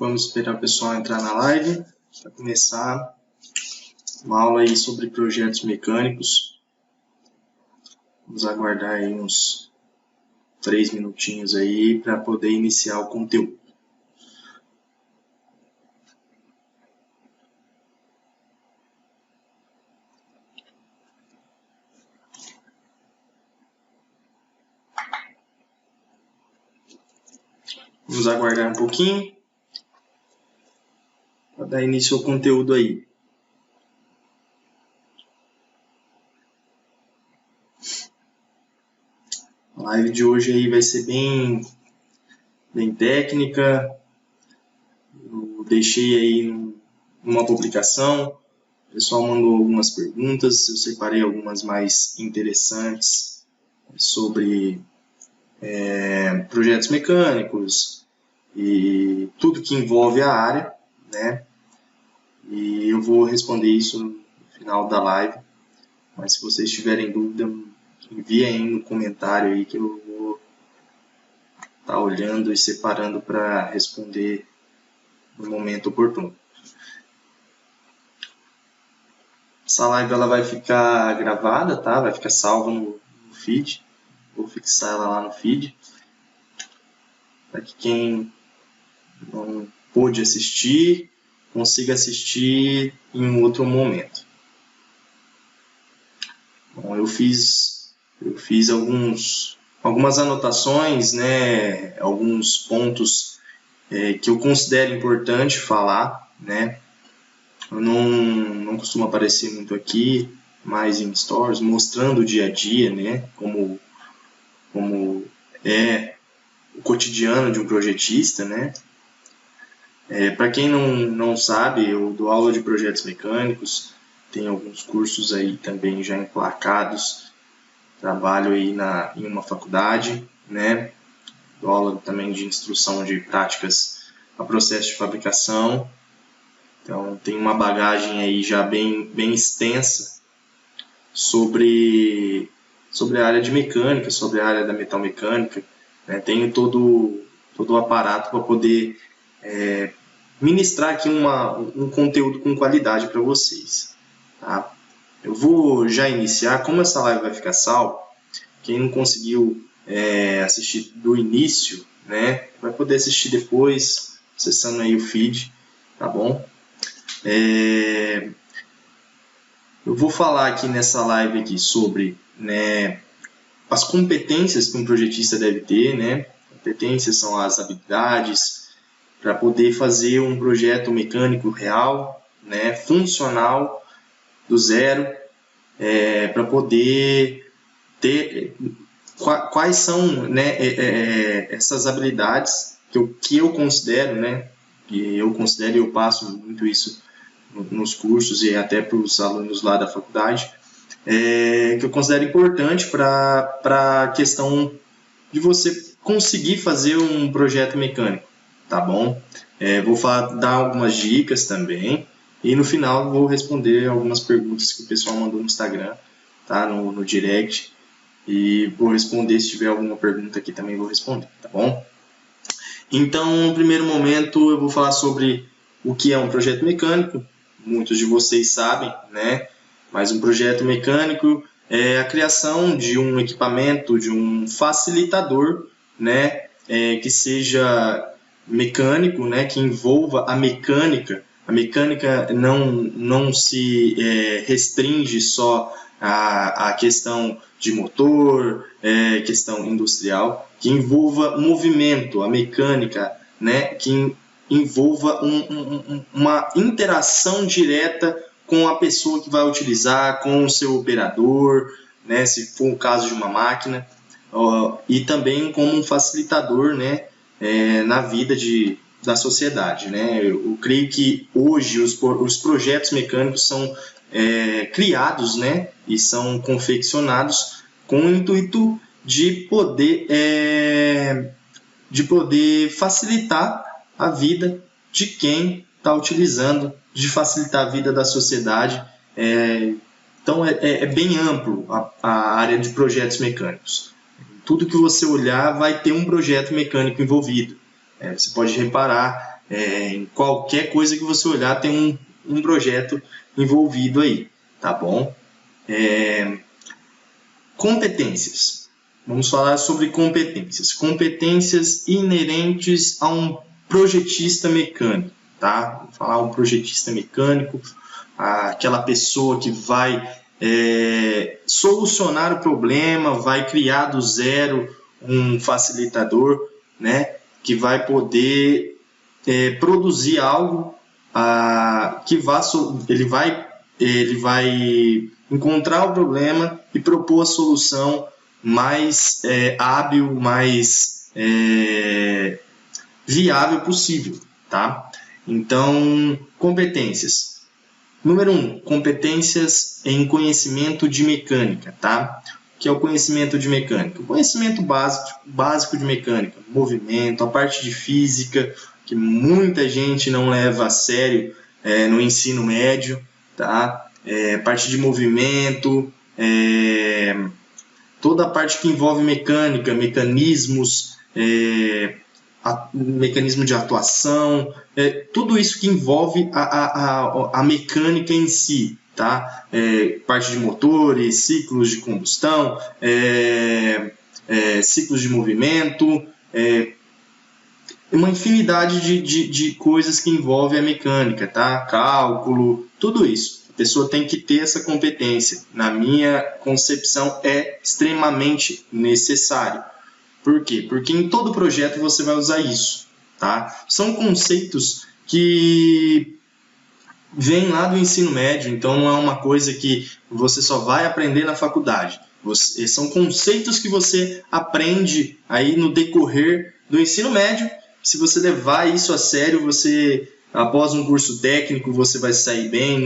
Vamos esperar o pessoal entrar na live para começar uma aula aí sobre projetos mecânicos. Vamos aguardar aí uns 3 minutinhos aí para poder iniciar o conteúdo. Vamos aguardar um pouquinho para dar início ao conteúdo aí. A live de hoje aí vai ser bem técnica. Eu deixei aí numa publicação, o pessoal mandou algumas perguntas, eu separei algumas mais interessantes sobre projetos mecânicos e tudo que envolve a área, né? E eu vou responder isso no final da live, mas se vocês tiverem dúvida, enviem aí no comentário aí que eu vou estar olhando e separando para responder no momento oportuno. Essa live ela vai ficar gravada, tá? Vai ficar salva no feed. Vou fixar ela lá no feed, para que quem não pôde assistir consiga assistir em um outro momento. Bom, eu fiz algumas anotações, né? Alguns pontos que eu considero importante falar, né? Eu não costumo aparecer muito aqui, mas em stories, mostrando o dia a dia, né? Como é o cotidiano de um projetista, né? Para quem não sabe, eu dou aula de projetos mecânicos, tenho alguns cursos aí também já emplacados, trabalho aí em uma faculdade, né? Dou aula também de instrução de práticas a processo de fabricação, então tenho uma bagagem aí já bem extensa sobre a área de mecânica, sobre a área da metalmecânica, né? Tenho todo o aparato para poder ministrar aqui um conteúdo com qualidade para vocês, tá? Eu vou já iniciar, como essa live vai ficar salva, quem não conseguiu assistir do início, né, vai poder assistir depois, acessando aí o feed, tá bom? Eu vou falar aqui nessa live aqui sobre, né, as competências que um projetista deve ter, né? Competências são as habilidades para poder fazer um projeto mecânico real, né, funcional, do zero, para poder ter quais são, né, essas habilidades que eu considero, né, e eu passo muito isso nos cursos e até para os alunos lá da faculdade, que eu considero importante para a questão de você conseguir fazer um projeto mecânico, tá bom? Vou dar algumas dicas também e no final vou responder algumas perguntas que o pessoal mandou no Instagram, tá? No direct, e vou responder, se tiver alguma pergunta aqui também vou responder, tá bom? Então, no primeiro momento eu vou falar sobre o que é um projeto mecânico. Muitos de vocês sabem, né? Mas um projeto mecânico é a criação de um equipamento, de um facilitador, né? Que seja mecânico, né? Que envolva a mecânica. A mecânica não se restringe só à questão de motor, questão industrial, que envolva movimento, a mecânica, né? Que envolva uma interação direta com a pessoa que vai utilizar, com o seu operador, né, se for o caso de uma máquina, e também como um facilitador, né, na vida da sociedade, né? Eu creio que hoje os projetos mecânicos são criados, né, e são confeccionados com o intuito de poder facilitar a vida de quem está utilizando, de facilitar a vida da sociedade. Então, é bem amplo a área de projetos mecânicos. Tudo que você olhar vai ter um projeto mecânico envolvido. Você pode reparar Em qualquer coisa que você olhar tem um projeto envolvido aí, tá bom? Competências. Vamos falar sobre competências. Competências inerentes a um projetista mecânico, tá? Vou falar um projetista mecânico, aquela pessoa que vai solucionar o problema, vai criar do zero um facilitador, né? Que vai poder produzir algo que ele vai encontrar o problema e propor a solução mais hábil, mais viável possível, tá? Então, competências. Número 1, competências em conhecimento de mecânica, tá? O que é o conhecimento de mecânica? O conhecimento básico de mecânica, movimento, a parte de física, que muita gente não leva a sério no ensino médio, tá? Parte de movimento, toda a parte que envolve mecânica, mecanismos, mecanismo de atuação, tudo isso que envolve a mecânica em si, tá? Parte de motores, ciclos de combustão, ciclos de movimento, uma infinidade de coisas que envolvem a mecânica, tá? Cálculo, tudo isso. A pessoa tem que ter essa competência. Na minha concepção, é extremamente necessário. Por quê? Porque em todo projeto você vai usar isso, tá? São conceitos que vêm lá do ensino médio, então não é uma coisa que você só vai aprender na faculdade. São conceitos que você aprende aí no decorrer do ensino médio. Se você levar isso a sério, após um curso técnico, você vai sair bem,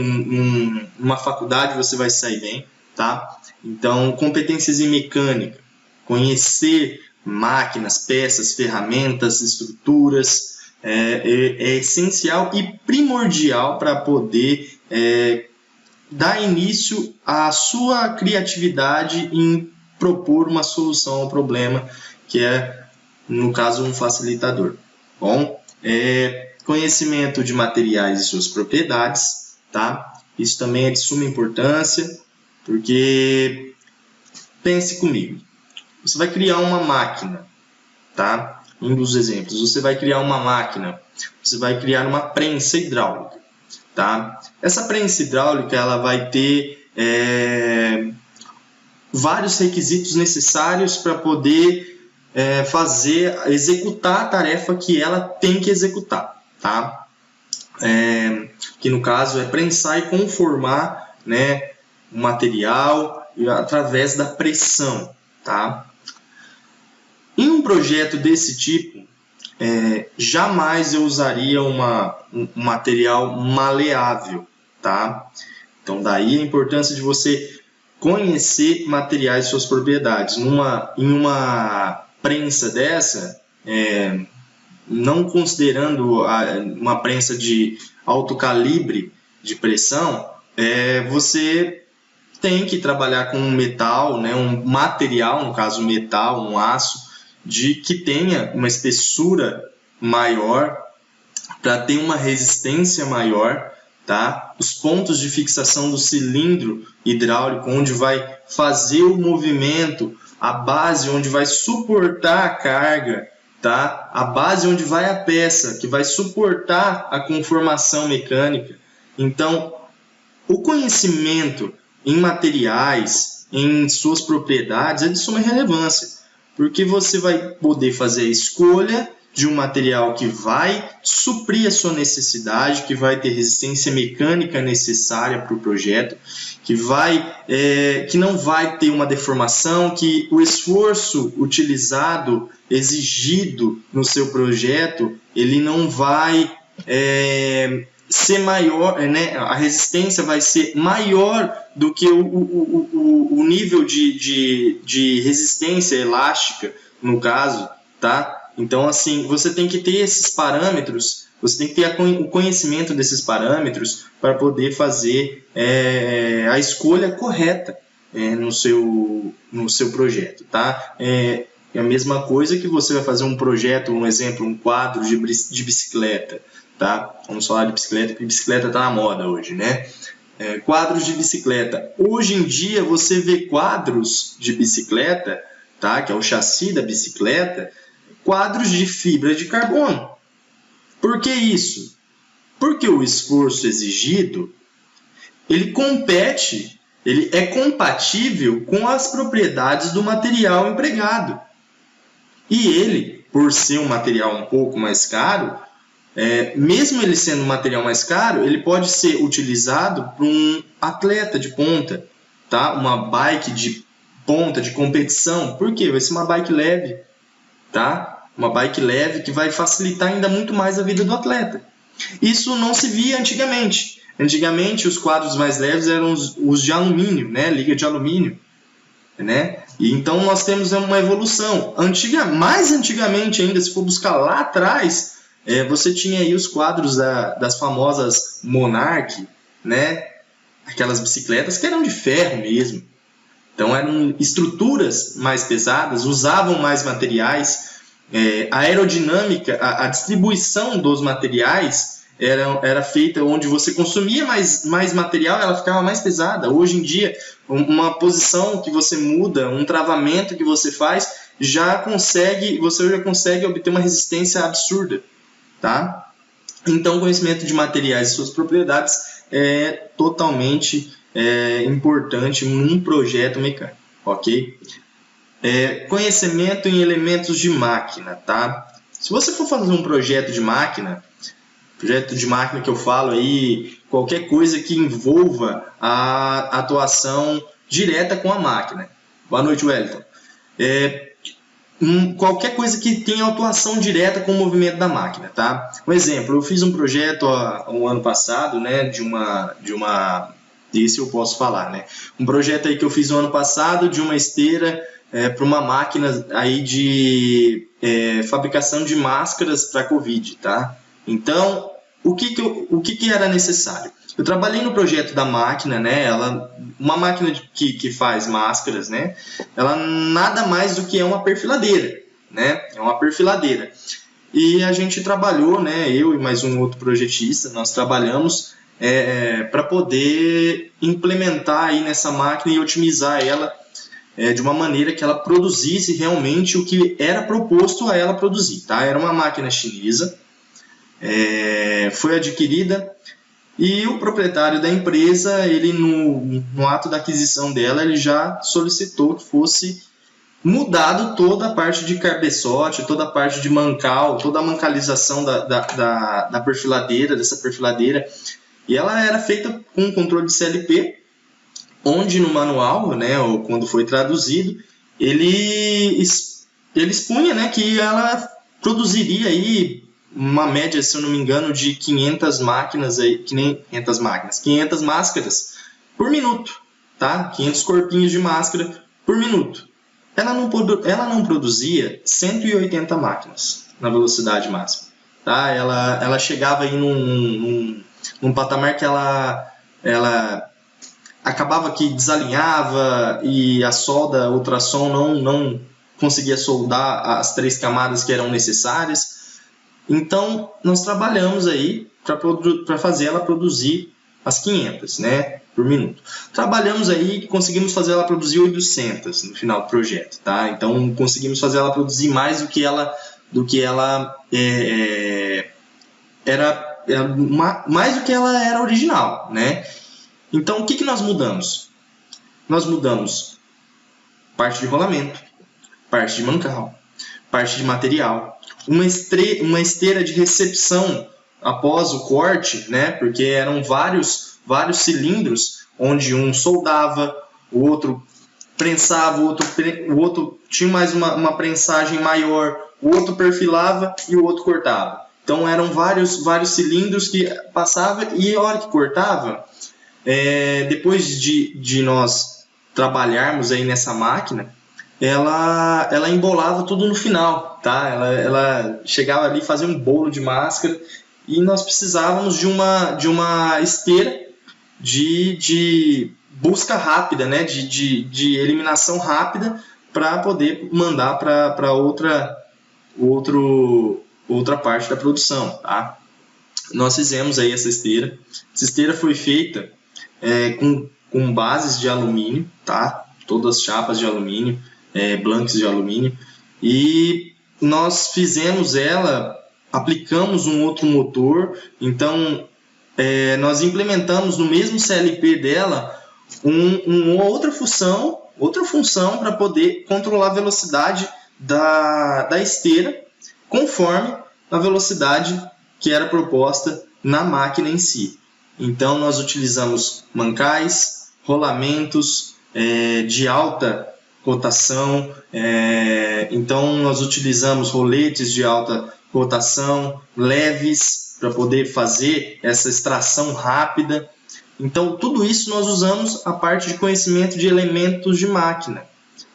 numa faculdade você vai sair bem, tá? Então, competências em mecânica, conhecer máquinas, peças, ferramentas, estruturas, é essencial e primordial para poder dar início à sua criatividade em propor uma solução ao problema, que é, no caso, um facilitador. Bom, conhecimento de materiais e suas propriedades, tá? Isso também é de suma importância, porque pense comigo, você vai criar uma máquina, tá? Um dos exemplos, você vai criar uma máquina, você vai criar uma prensa hidráulica, tá? Essa prensa hidráulica, ela vai ter vários requisitos necessários para poder executar a tarefa que ela tem que executar, tá? Que no caso é prensar e conformar, né, o material através da pressão, tá? Em um projeto desse tipo, jamais eu usaria um material maleável, tá? Então daí a importância de você conhecer materiais e suas propriedades. Em uma prensa dessa, não considerando uma prensa de alto calibre de pressão, você tem que trabalhar com um metal, né, um material, no caso metal, um aço, que tenha uma espessura maior, para ter uma resistência maior, tá? Os pontos de fixação do cilindro hidráulico, onde vai fazer o movimento, a base onde vai suportar a carga, tá? A base onde vai a peça, que vai suportar a conformação mecânica. Então, o conhecimento em materiais, em suas propriedades, é de suma relevância, porque você vai poder fazer a escolha de um material que vai suprir a sua necessidade, que vai ter resistência mecânica necessária para o projeto, que não vai ter uma deformação, que o esforço utilizado, exigido no seu projeto, ele não vai ser maior, né? A resistência vai ser maior do que o nível de resistência elástica, no caso, tá? Então, assim, você tem que ter esses parâmetros, você tem que ter o conhecimento desses parâmetros para poder fazer a escolha correta no seu projeto, tá? É a mesma coisa que você vai fazer um projeto, um exemplo, um quadro de bicicleta, tá? Vamos falar de bicicleta, porque bicicleta está na moda hoje, né? Quadros de bicicleta. Hoje em dia você vê quadros de bicicleta, tá? Que é o chassi da bicicleta, quadros de fibra de carbono. Por que isso? Porque o esforço exigido, ele é compatível com as propriedades do material empregado. E ele, por ser um material um pouco mais caro, mesmo ele sendo um material mais caro, ele pode ser utilizado por um atleta de ponta, tá? Uma bike de ponta, de competição. Por quê? Vai ser uma bike leve, tá? Uma bike leve que vai facilitar ainda muito mais a vida do atleta. Isso não se via antigamente. Antigamente, os quadros mais leves eram os de alumínio, né? Liga de alumínio, né? E então nós temos uma evolução. Mais antigamente ainda, se for buscar lá atrás, você tinha aí os quadros das famosas Monarch, né? Aquelas bicicletas que eram de ferro mesmo. Então eram estruturas mais pesadas, usavam mais materiais. A aerodinâmica, a distribuição dos materiais era feita onde você consumia mais material, ela ficava mais pesada. Hoje em dia, uma posição que você muda, um travamento que você faz, você já consegue obter uma resistência absurda, tá? Então, o conhecimento de materiais e suas propriedades é totalmente importante num projeto mecânico, ok? Conhecimento em elementos de máquina, tá? Se você for fazer um projeto de máquina que eu falo aí, qualquer coisa que envolva a atuação direta com a máquina. Boa noite, Wellington. Qualquer coisa que tenha atuação direta com o movimento da máquina, tá? Um exemplo, eu fiz um projeto um ano passado, né, esse eu posso falar, né? Um projeto aí que eu fiz no ano passado de uma esteira para uma máquina aí de fabricação de máscaras para Covid, tá? Então, o que era necessário? Eu trabalhei no projeto da máquina, né? Uma máquina que faz máscaras, né? Ela nada mais do que é uma perfiladeira, né? É uma perfiladeira. E a gente trabalhou, né? Eu e mais um outro projetista, nós trabalhamos para poder implementar aí nessa máquina e otimizar ela de uma maneira que ela produzisse realmente o que era proposto a ela produzir, tá? Era uma máquina chinesa, foi adquirida e o proprietário da empresa, ele no ato da aquisição dela, ele já solicitou que fosse mudado toda a parte de cabeçote, toda a parte de mancal, toda a mancalização da perfiladeira, dessa perfiladeira, e ela era feita com controle de CLP, onde no manual, né, ou quando foi traduzido, ele expunha, né, que ela produziria aí uma média, se eu não me engano, de 500 máquinas, 500 máscaras por minuto, tá? 500 corpinhos de máscara por minuto. Ela não produzia 180 máquinas na velocidade máxima, tá? Ela chegava aí num patamar que ela acabava que desalinhava e a solda ultrassom não conseguia soldar as 3 camadas que eram necessárias. Então, nós trabalhamos aí para fazer ela produzir as 500, né, por minuto. Trabalhamos aí e conseguimos fazer ela produzir 800 no final do projeto, tá? Então, conseguimos fazer ela produzir mais do que ela mais do que ela era original, né? Então, o que nós mudamos? Nós mudamos parte de rolamento, parte de mancal, parte de material, uma esteira de recepção após o corte, né? Porque eram vários cilindros, onde um soldava, o outro prensava, o outro tinha mais uma prensagem maior, o outro perfilava e o outro cortava. Então eram vários cilindros que passava e a hora que cortava, depois de nós trabalharmos aí nessa máquina, ela embolava tudo no final, tá? Ela chegava ali, fazia um bolo de máscara e nós precisávamos de uma esteira de busca rápida, né? De eliminação rápida para poder mandar para outra parte da produção, tá? Nós fizemos aí essa esteira. Essa esteira foi feita com bases de alumínio, tá? Todas as chapas de alumínio, blanks de alumínio, e nós fizemos ela, aplicamos um outro motor, então nós implementamos no mesmo CLP dela outra função para poder controlar a velocidade da esteira conforme a velocidade que era proposta na máquina em si. Então nós utilizamos mancais, rolamentos de alta rotação, então nós utilizamos roletes de alta rotação, leves, para poder fazer essa extração rápida. Então tudo isso nós usamos a parte de conhecimento de elementos de máquina.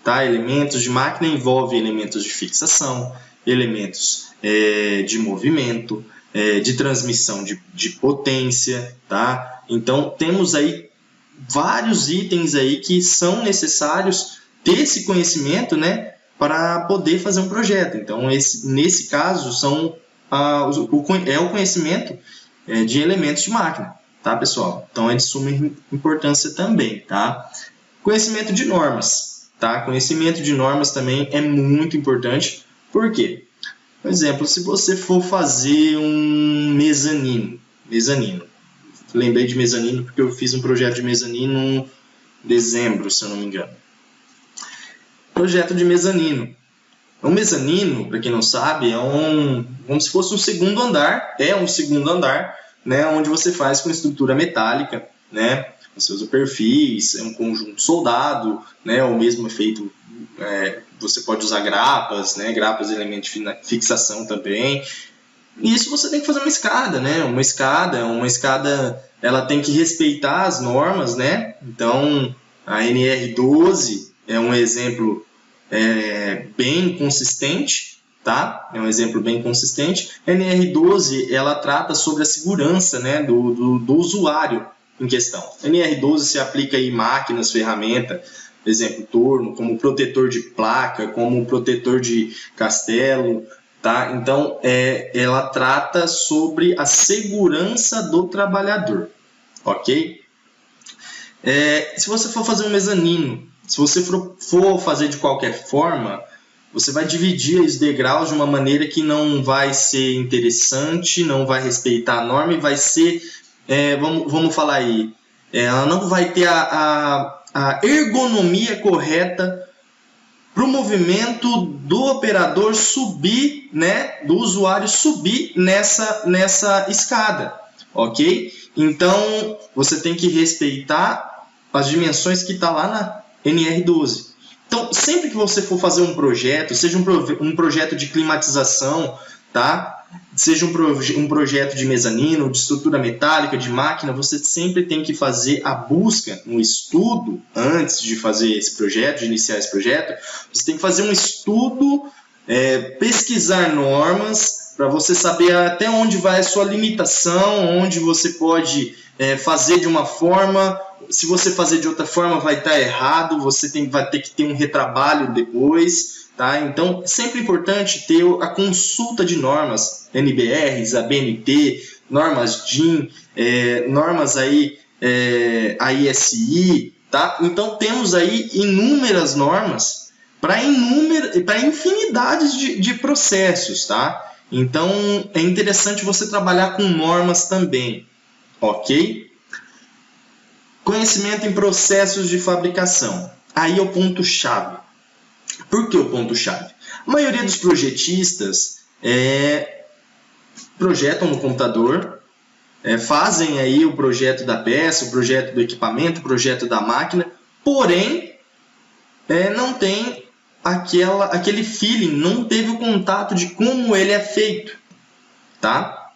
Tá? Elementos de máquina envolvem elementos de fixação, elementos de movimento, de transmissão de potência, tá? Então temos aí vários itens aí que são necessários ter esse conhecimento, né, para poder fazer um projeto. Então nesse caso é o conhecimento de elementos de máquina, tá, pessoal? Então é de suma importância também, tá? Conhecimento de normas, tá? Conhecimento de normas também é muito importante. Por quê? Por exemplo, se você for fazer um mezanino, lembrei de mezanino porque eu fiz um projeto de mezanino em dezembro, se eu não me engano. Projeto de mezanino. Um mezanino, para quem não sabe, como se fosse um segundo andar, né, onde você faz com estrutura metálica, né? Você usa perfis, é um conjunto soldado, né, ou mesmo feito, você pode usar grapas, né, grapas de elemento de fixação também. E isso você tem que fazer uma escada, né? Uma escada, ela tem que respeitar as normas, né? Então, a NR12 é um exemplo bem consistente, tá? É um exemplo bem consistente. A NR12, ela trata sobre a segurança, né, do usuário em questão. A NR12 se aplica em máquinas, ferramentas, por exemplo, torno, como protetor de placa, como protetor de castelo, tá? Então, ela trata sobre a segurança do trabalhador, ok? Se você for fazer um mezanino, se você for fazer de qualquer forma, você vai dividir os degraus de uma maneira que não vai ser interessante, não vai respeitar a norma e vai ser, vamos falar aí, ela não vai ter a ergonomia correta para o movimento do operador subir, né, do usuário subir nessa escada, ok? Então, você tem que respeitar as dimensões que está lá na NR12. Então, sempre que você for fazer um projeto, seja um projeto de climatização, tá? Seja um projeto de mezanino, de estrutura metálica, de máquina, você sempre tem que fazer a busca, um estudo, antes de fazer esse projeto, de iniciar esse projeto, você tem que fazer um estudo, pesquisar normas, para você saber até onde vai a sua limitação, onde você pode fazer de uma forma, se você fazer de outra forma vai estar errado, você vai ter que ter um retrabalho depois, tá? Então, é sempre importante ter a consulta de normas, NBRs, ABNT, normas DIN, normas aí, AISI, tá? Então, temos aí inúmeras normas para infinidades de processos, tá? Então, é interessante você trabalhar com normas também, ok? Conhecimento em processos de fabricação. Aí é o ponto-chave. Por que o ponto-chave? A maioria dos projetistas projetam no computador, fazem aí o projeto da peça, o projeto do equipamento, o projeto da máquina, porém, não tem aquele feeling, não teve o contato de como ele é feito, tá?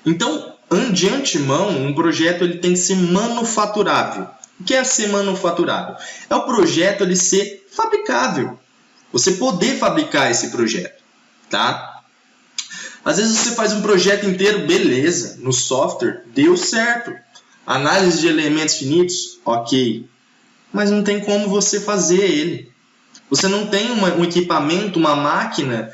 Então, de antemão, um projeto ele tem que ser manufaturável. O que é ser manufaturável? É o projeto ele ser fabricável. Você poder fabricar esse projeto, tá? Às vezes você faz um projeto inteiro, beleza, no software, deu certo. Análise de elementos finitos, ok. Mas não tem como você fazer ele. Você não tem um equipamento, uma máquina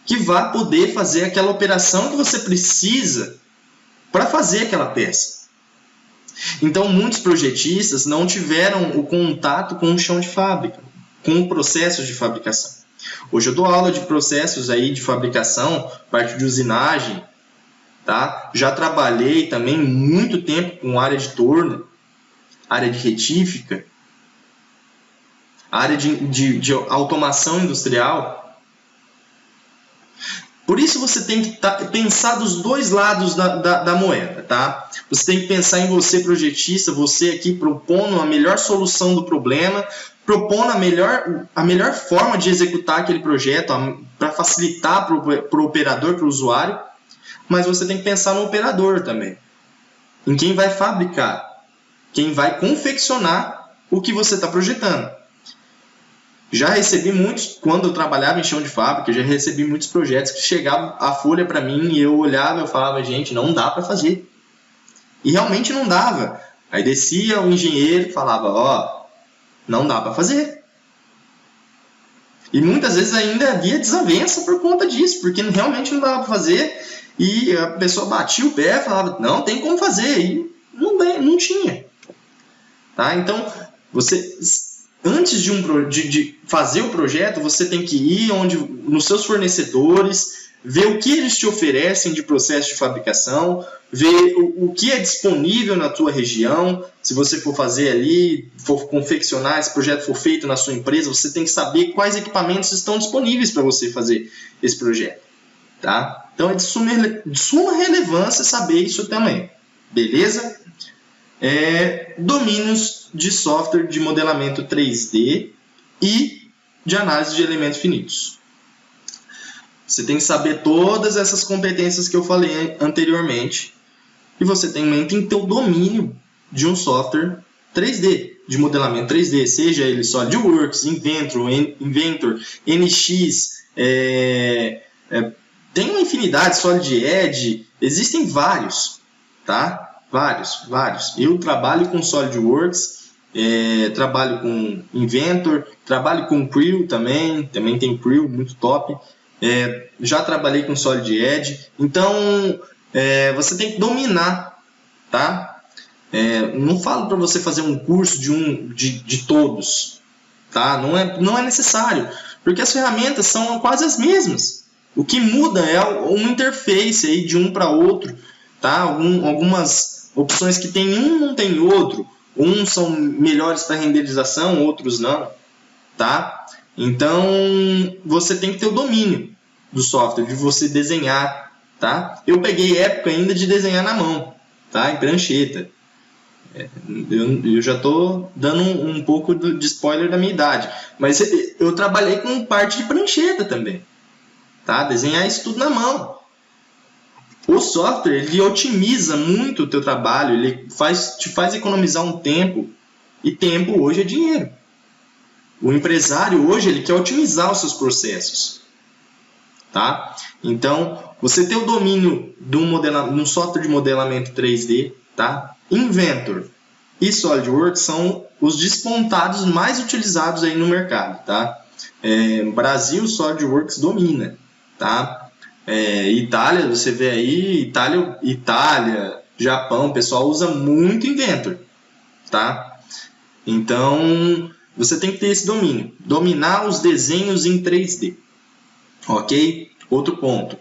que vá poder fazer aquela operação que você precisa para fazer aquela peça. Então, muitos projetistas não tiveram o contato com o chão de fábrica, com o processo de fabricação. Hoje eu dou aula de processos aí de fabricação, parte de usinagem, tá? Já trabalhei também muito tempo com área de torno, área de retífica, área de automação industrial. Por isso você tem que pensar dos dois lados da moeda, tá? Você tem que pensar em você, projetista, você aqui propondo a melhor solução do problema, propondo a melhor forma de executar aquele projeto para facilitar para o operador, para o usuário, mas você tem que pensar no operador também, em quem vai fabricar, quem vai confeccionar o que você está projetando. Já recebi muitos, quando eu trabalhava em chão de fábrica, já recebi muitos projetos que chegavam a folha para mim e eu olhava e falava, gente, não dá para fazer. E realmente não dava. Aí descia o engenheiro e falava, não dá para fazer. E muitas vezes ainda havia desavença por conta disso, porque realmente não dava para fazer e a pessoa batia o pé e falava, não, tem como fazer. E não tinha. Tá? Então, você... Antes de fazer o projeto, você tem que ir nos seus fornecedores, ver o que eles te oferecem de processo de fabricação, ver o que é disponível na tua região. Se você for fazer ali, for confeccionar, esse projeto for feito na sua empresa, você tem que saber quais equipamentos estão disponíveis para você fazer esse projeto. Tá? Então é de suma relevância saber isso também. Beleza? Domínios de software de modelamento 3D e de análise de elementos finitos. Você tem que saber todas essas competências que eu falei anteriormente e você também tem que ter o domínio de um software 3D, de modelamento 3D, seja ele SolidWorks, Inventor, NX, tem uma infinidade, Solid Edge, existem vários, tá? Vários. Eu trabalho com SolidWorks, trabalho com Inventor, trabalho com Creo também tem Creo, muito top. Já trabalhei com Solid Edge. Então, você tem que dominar, tá? Não falo para você fazer um curso de todos, tá? Não é necessário, porque as ferramentas são quase as mesmas. O que muda é uma interface aí de um para outro, tá? Algumas opções que tem não tem outro. Uns são melhores para renderização, outros não, tá? Então, você tem que ter o domínio do software, de você desenhar, tá? Eu peguei época ainda de desenhar na mão, tá? Em prancheta. Eu já estou dando um pouco de spoiler da minha idade, mas eu trabalhei com parte de prancheta também, tá? Desenhar isso tudo na mão. O software, ele otimiza muito o teu trabalho, ele te faz economizar um tempo, e tempo hoje é dinheiro. O empresário hoje, ele quer otimizar os seus processos, tá? Então, você ter o domínio de um software de modelamento 3D, tá? Inventor e SolidWorks são os despontados mais utilizados aí no mercado, tá? Brasil, SolidWorks domina, tá? Itália, você vê aí, Itália, Japão, o pessoal usa muito Inventor, tá? Então, você tem que ter esse domínio, dominar os desenhos em 3D, ok? Outro ponto,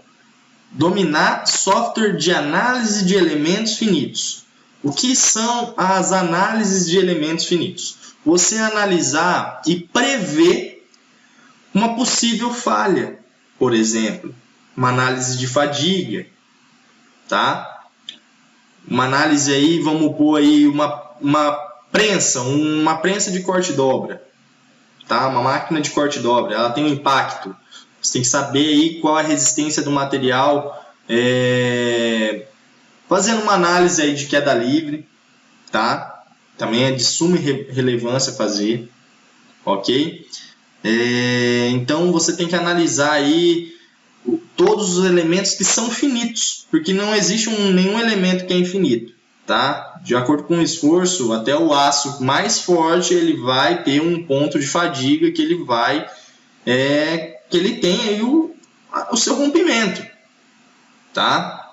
dominar software de análise de elementos finitos. O que são as análises de elementos finitos? Você analisar e prever uma possível falha, por exemplo, uma análise de fadiga, tá? Uma análise aí, vamos pôr aí uma prensa de corte e dobra, tá? Uma máquina de corte e dobra, ela tem um impacto. Você tem que saber aí qual a resistência do material, fazendo uma análise aí de queda livre, tá? Também é de suma relevância fazer, ok? Então você tem que analisar aí todos os elementos que são finitos, porque não existe nenhum elemento que é infinito, tá? De acordo com o esforço, até o aço mais forte, ele vai ter um ponto de fadiga que ele vai... que ele tem aí o seu rompimento, tá?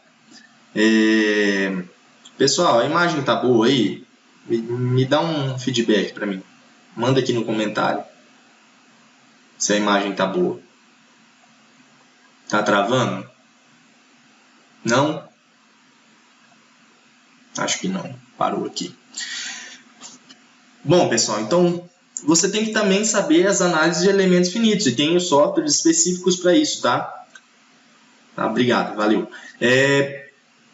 Pessoal, a imagem tá boa aí? Me dá um feedback para mim. Manda aqui no comentário se a imagem tá boa. Tá travando? Não? Acho que não. Parou aqui. Bom, pessoal, então você tem que também saber as análises de elementos finitos. E tem os softwares específicos para isso, tá? Obrigado, valeu.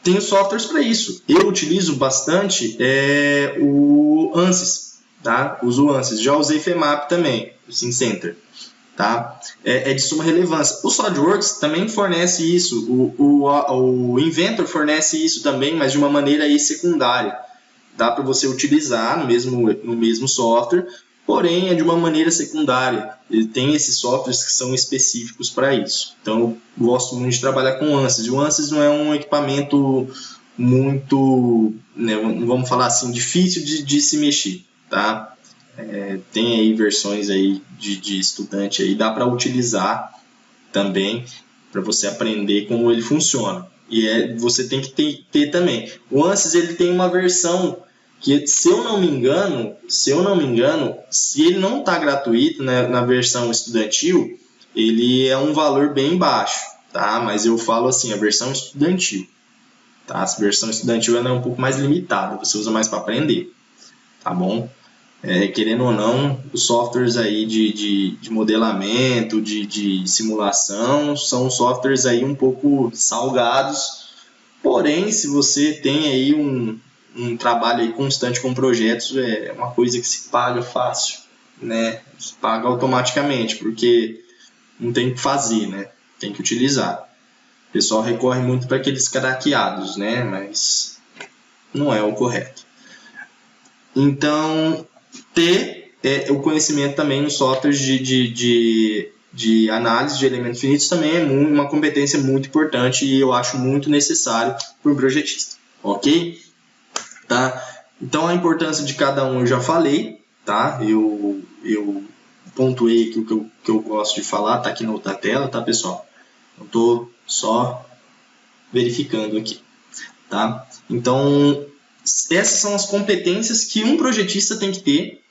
Tem os softwares para isso. Eu utilizo bastante o ANSYS, tá? Uso o ANSYS. Já usei FEMAP também, o SimCenter. Tá? É de suma relevância. O SolidWorks também fornece isso, o Inventor fornece isso também, mas de uma maneira aí secundária. Dá para você utilizar no mesmo software, porém é de uma maneira secundária. Ele tem esses softwares que são específicos para isso. Então eu gosto muito de trabalhar com o ANSYS. O ANSYS não é um equipamento muito, né, vamos falar assim, difícil de se mexer, tá? Tem aí versões aí de estudante aí, dá para utilizar também para você aprender como ele funciona. E você tem que ter também. O ANSYS ele tem uma versão que, se eu não me engano, se ele não está gratuito, né, na versão estudantil, ele é um valor bem baixo, tá? Mas eu falo assim, a versão estudantil, tá? A versão estudantil ela é um pouco mais limitada, você usa mais para aprender, tá bom? Querendo ou não, os softwares aí de modelamento, de simulação, são softwares aí um pouco salgados, porém, se você tem aí um trabalho aí constante com projetos, é uma coisa que se paga fácil, né? Se paga automaticamente, porque não tem o que fazer, né? Tem que utilizar. O pessoal recorre muito para aqueles craqueados, né? Mas não é o correto. Então, ter o conhecimento também nos softwares de análise de elementos finitos também é uma competência muito importante e eu acho muito necessário para um projetista, ok? Tá? Então a importância de cada um eu já falei, tá? Eu pontuei aqui o que eu gosto de falar, tá aqui na outra tela, tá, pessoal? Eu estou só verificando aqui, tá? Então essas são as competências que um projetista tem que ter,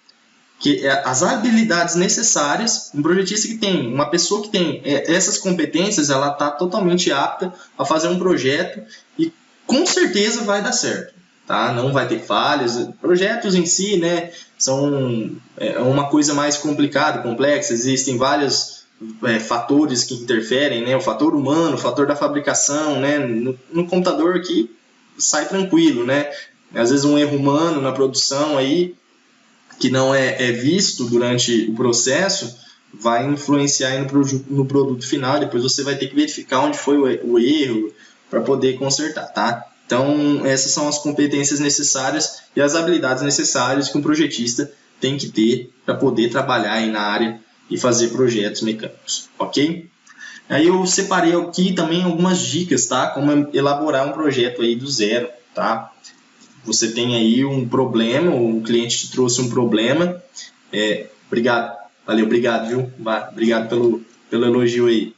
as habilidades necessárias. Um projetista que tem, uma pessoa que tem essas competências, ela está totalmente apta a fazer um projeto e com certeza vai dar certo, tá? Não vai ter falhas. Projetos em si, né, são uma coisa mais complicada, complexa, existem vários fatores que interferem, né? O fator humano, o fator da fabricação, né? No computador aqui sai tranquilo, né? Às vezes um erro humano na produção aí, que não é visto durante o processo, vai influenciar aí no produto final. Depois você vai ter que verificar onde foi o erro para poder consertar, tá? Então, essas são as competências necessárias e as habilidades necessárias que um projetista tem que ter para poder trabalhar aí na área e fazer projetos mecânicos, ok? Aí eu separei aqui também algumas dicas, tá? Como elaborar um projeto aí do zero, tá? Você tem aí um problema, o cliente te trouxe um problema. Obrigado, valeu, obrigado, viu? Obrigado pelo elogio aí.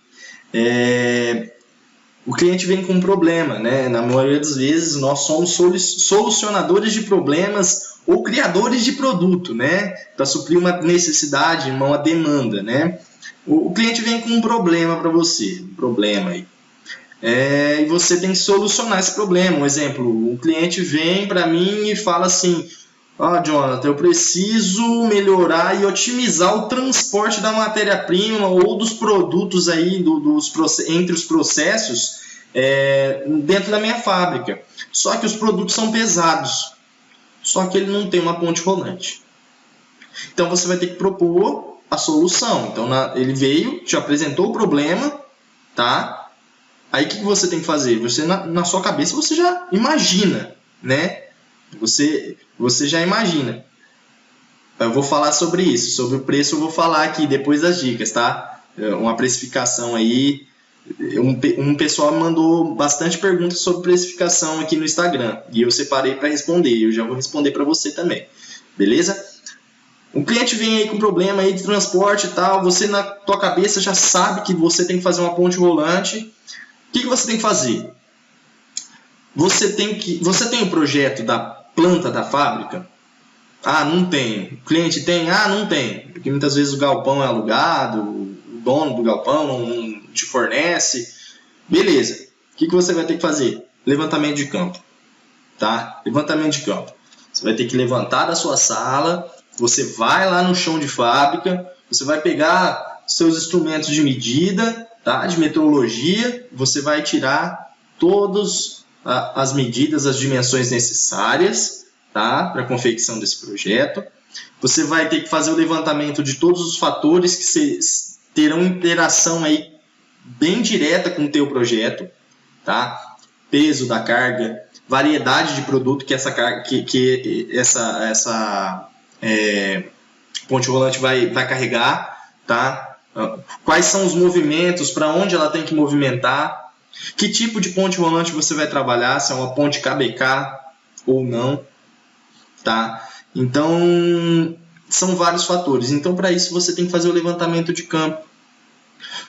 O cliente vem com um problema, né? Na maioria das vezes nós somos solucionadores de problemas ou criadores de produto, né? Para suprir uma necessidade, uma demanda, né? O cliente vem com um problema para você, um problema aí. E você tem que solucionar esse problema. Um exemplo, o cliente vem para mim e fala assim: Jonathan, eu preciso melhorar e otimizar o transporte da matéria-prima ou dos produtos aí entre os processos dentro da minha fábrica. Só que os produtos são pesados, só que ele não tem uma ponte rolante. Então você vai ter que propor a solução. Então ele veio, te apresentou o problema, tá? Aí o que você tem que fazer? Você na sua cabeça você já imagina, né? Você já imagina. Eu vou falar sobre isso, sobre o preço eu vou falar aqui depois das dicas, tá? Uma precificação aí Um pessoal me mandou bastante perguntas sobre precificação aqui no Instagram e eu separei para responder. Eu já vou responder para você também, beleza? O cliente vem aí com problema aí de transporte e tal, você na tua cabeça já sabe que você tem que fazer uma ponte rolante. O que você tem que fazer? Você tem o projeto da planta da fábrica? Ah, não tem. O cliente tem? Ah, não tem. Porque muitas vezes o galpão é alugado, o dono do galpão não te fornece. Beleza. O que você vai ter que fazer? Levantamento de campo. Tá? Levantamento de campo. Você vai ter que levantar da sua sala, você vai lá no chão de fábrica, você vai pegar seus instrumentos de medida, tá? De metrologia, você vai tirar todas as medidas, as dimensões necessárias, tá? Para a confecção desse projeto. Você vai ter que fazer o levantamento de todos os fatores que terão interação aí bem direta com o teu projeto, tá? Peso da carga, variedade de produto que essa ponte rolante vai carregar, tá? Quais são os movimentos, para onde ela tem que movimentar, que tipo de ponte rolante você vai trabalhar, se é uma ponte KBK ou não, tá? Então, são vários fatores. Então, para isso, você tem que fazer o levantamento de campo.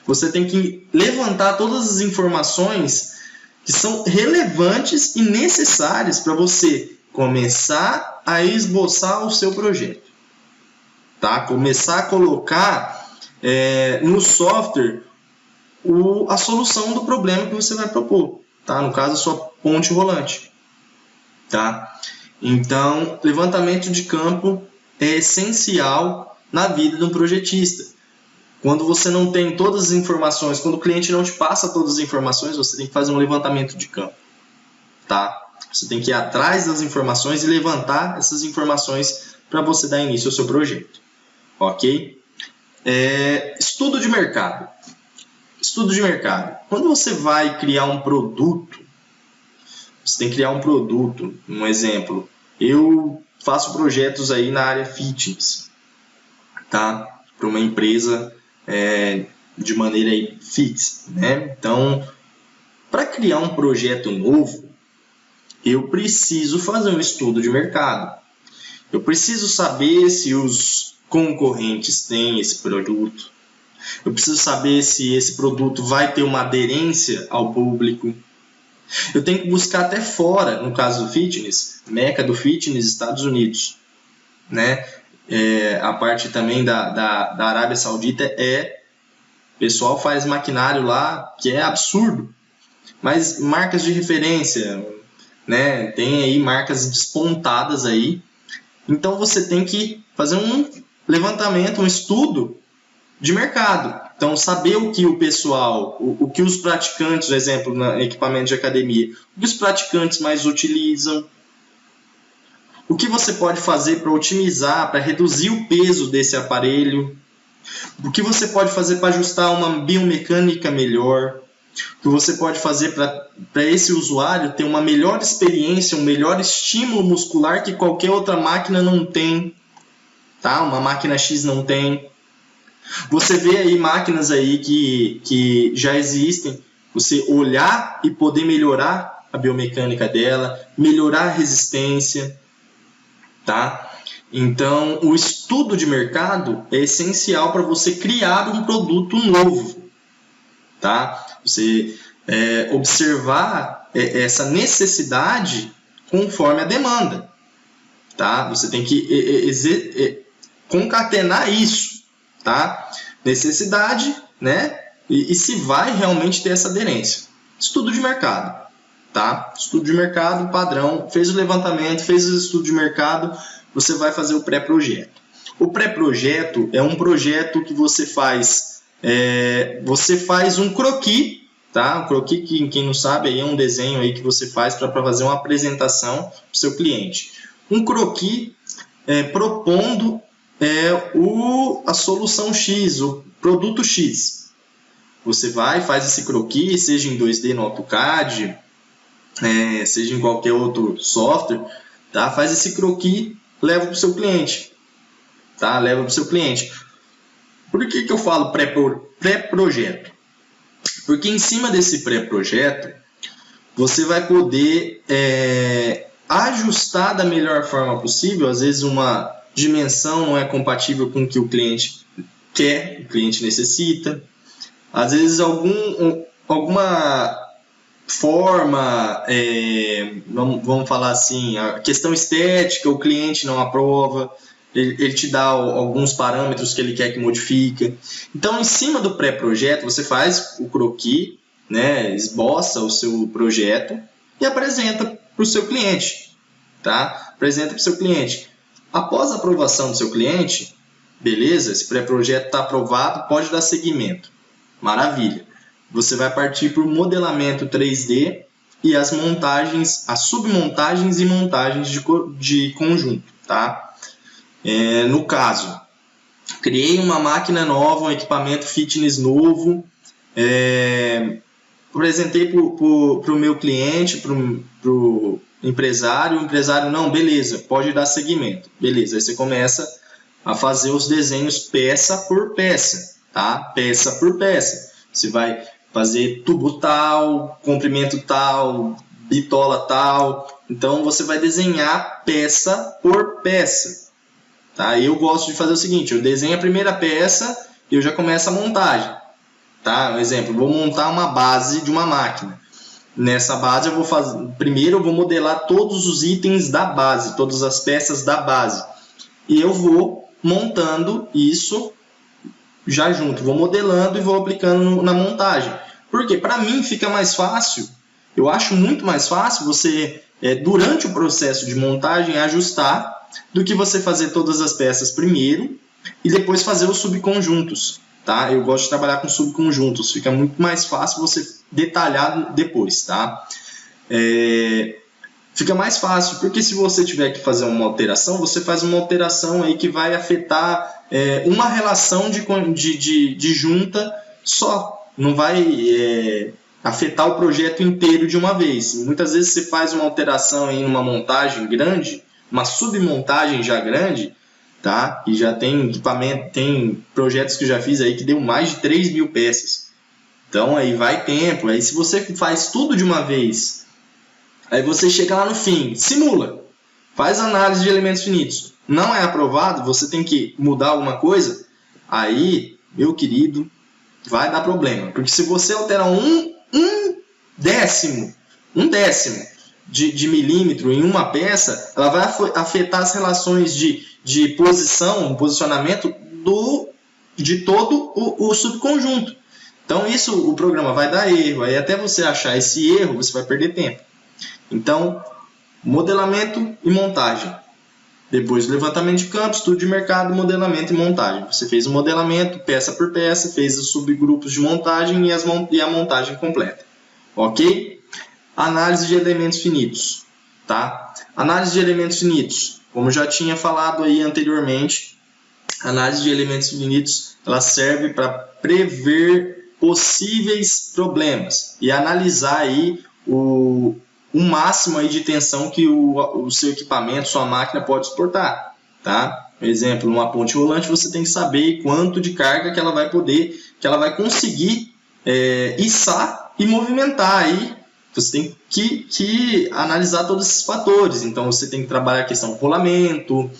Você tem que levantar todas as informações que são relevantes e necessárias para você começar a esboçar o seu projeto. Tá? Começar a colocar no software a solução do problema que você vai propor. Tá? No caso, a sua ponte rolante. Tá? Então, levantamento de campo é essencial na vida de um projetista. Quando você não tem todas as informações, quando o cliente não te passa todas as informações, você tem que fazer um levantamento de campo. Tá? Você tem que ir atrás das informações e levantar essas informações para você dar início ao seu projeto. Ok? Estudo de mercado. Estudo de mercado. Quando você vai criar um produto, você tem que criar um produto. Um exemplo, eu faço projetos aí na área fitness, tá? Para uma empresa de maneira aí fitness, né? Então, para criar um projeto novo, eu preciso fazer um estudo de mercado. Eu preciso saber se os concorrentes têm esse produto. Eu preciso saber se esse produto vai ter uma aderência ao público. Eu tenho que buscar até fora, no caso do fitness, Meca do fitness, Estados Unidos, né? A parte também da Arábia Saudita o pessoal faz maquinário lá que é absurdo, mas marcas de referência, né? Tem aí marcas despontadas aí, então você tem que fazer um levantamento, um estudo de mercado. Então, saber o que o pessoal, o que os praticantes, por exemplo, no equipamento de academia, o que os praticantes mais utilizam, o que você pode fazer para otimizar, para reduzir o peso desse aparelho, o que você pode fazer para ajustar uma biomecânica melhor, o que você pode fazer para esse usuário ter uma melhor experiência, um melhor estímulo muscular que qualquer outra máquina não tem, tá? Uma máquina X não tem. Você vê aí máquinas aí que já existem, você olhar e poder melhorar a biomecânica dela, melhorar a resistência, tá? Então, o estudo de mercado é essencial para você criar um produto novo, tá? Você observar essa necessidade conforme a demanda, tá? Você tem que concatenar isso, tá? Necessidade, né? E se vai realmente ter essa aderência. Estudo de mercado, tá? Estudo de mercado padrão, fez o levantamento, fez o estudo de mercado, você vai fazer o pré-projeto. O pré-projeto é um projeto que você faz um croquis, tá? Um croquis, quem não sabe, aí é um desenho aí que você faz para fazer uma apresentação para o seu cliente. Um croquis propondo a solução X, o produto X. Você vai, faz esse croquis, seja em 2D no AutoCAD, seja em qualquer outro software, tá? Faz esse croquis, leva para o seu cliente, tá? Leva para o seu cliente. Por que eu falo pré-projeto? Porque em cima desse pré-projeto, você vai poder ajustar da melhor forma possível. Às vezes uma dimensão não é compatível com o que o cliente quer, o cliente necessita. Às vezes alguma forma, vamos falar assim, a questão estética, o cliente não aprova, ele te dá alguns parâmetros que ele quer que modifique. Então, em cima do pré-projeto, você faz o croquis, né, esboça o seu projeto e apresenta para o seu cliente. Tá? Apresenta para o seu cliente. Após a aprovação do seu cliente, beleza, esse pré-projeto está aprovado, pode dar seguimento. Maravilha. Você vai partir para o modelamento 3D e as montagens, as submontagens e montagens de conjunto. Tá? No caso, criei uma máquina nova, um equipamento fitness novo, apresentei para o meu cliente, para o empresário, o empresário, não, beleza, pode dar seguimento. Beleza, aí você começa a fazer os desenhos peça por peça, tá? Peça por peça. Você vai fazer tubo tal, comprimento tal, bitola tal. Então, você vai desenhar peça por peça, tá? Eu gosto de fazer o seguinte, eu desenho a primeira peça e eu já começo a montagem, tá? Um exemplo, vou montar uma base de uma máquina. Nessa base eu vou fazer, primeiro eu vou modelar todos os itens da base, todas as peças da base. E eu vou montando isso já junto, vou modelando e vou aplicando na montagem. Porque para mim fica mais fácil, eu acho muito mais fácil você, durante o processo de montagem, ajustar do que você fazer todas as peças primeiro e depois fazer os subconjuntos. Tá? Eu gosto de trabalhar com subconjuntos, fica muito mais fácil você detalhar depois. Tá? Fica mais fácil, porque se você tiver que fazer uma alteração, você faz uma alteração aí que vai afetar uma relação de junta só, não vai afetar o projeto inteiro de uma vez. Muitas vezes você faz uma alteração em uma montagem grande, uma submontagem já grande, tá? E já tem equipamento, tem projetos que eu já fiz aí que deu mais de 3.000 peças. Então aí vai tempo, aí se você faz tudo de uma vez, aí você chega lá no fim, simula, faz análise de elementos finitos, não é aprovado, você tem que mudar alguma coisa, aí, meu querido, vai dar problema, porque se você alterar um décimo de milímetro em uma peça, ela vai afetar as relações de posição, posicionamento de todo o subconjunto. Então isso o programa vai dar erro, aí até você achar esse erro você vai perder tempo. Então, modelamento e montagem. Depois levantamento de campo, estudo de mercado, modelamento e montagem. Você fez o modelamento peça por peça, fez os subgrupos de montagem e a montagem completa. Ok? Análise de elementos finitos. Tá? Análise de elementos finitos. Como já tinha falado aí anteriormente, a análise de elementos finitos ela serve para prever possíveis problemas e analisar aí o máximo aí de tensão que o seu equipamento, sua máquina pode suportar. Tá? Por exemplo, uma ponte rolante você tem que saber quanto de carga que ela vai conseguir içar e movimentar aí. Você tem que analisar todos esses fatores. Então, você tem que trabalhar a questão do rolamento,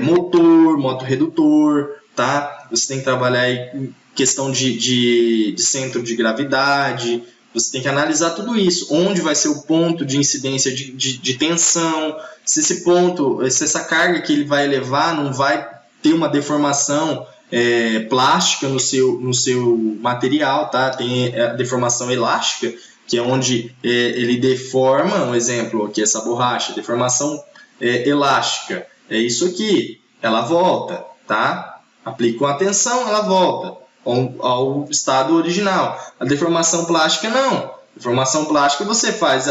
motor redutor, tá? Você tem que trabalhar aí questão de centro de gravidade. Você tem que analisar tudo isso. Onde vai ser o ponto de incidência de tensão. Se esse ponto, se essa carga que ele vai levar não vai ter uma deformação plástica no seu material, tá? Tem a deformação elástica, que é onde ele deforma, um exemplo aqui, essa borracha, deformação elástica, é isso aqui, ela volta, tá? Aplica uma tensão, ela volta ao estado original. A deformação plástica não, deformação plástica você faz,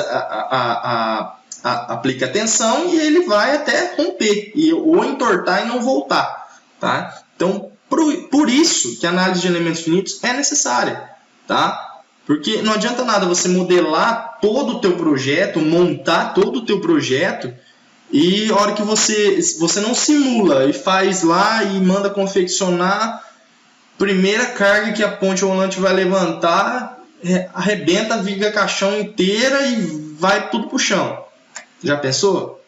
aplica a tensão e ele vai até romper, ou entortar e não voltar, tá? Então, por isso que a análise de elementos finitos é necessária, tá? Porque não adianta nada você modelar todo o teu projeto, montar todo o teu projeto e a hora que você não simula e faz lá e manda confeccionar, primeira carga que a ponte rolante vai levantar, arrebenta a viga caixão inteira e vai tudo pro chão. Já pensou?